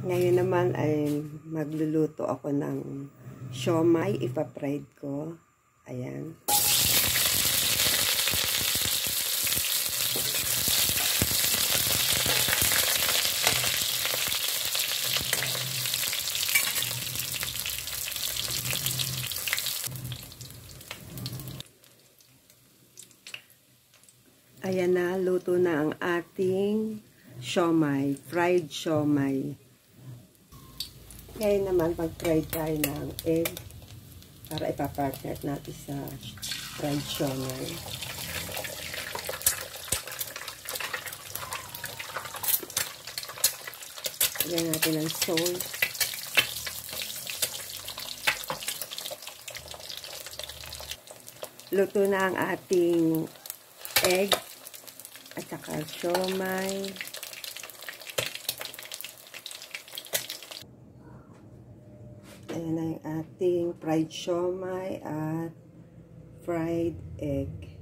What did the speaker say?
Ngayon naman ay magluluto ako ng siomai, ipa-fried ko. Ayan. Ayan na, luto na ang ating siomai, fried siomai. Ngayon naman, mag-fry tayo ng egg para ipapartner natin sa fried siomai. Lagyan natin ng salt. Luto na ang ating egg at saka siomai. Ayan na yung ating fried siomai at fried egg.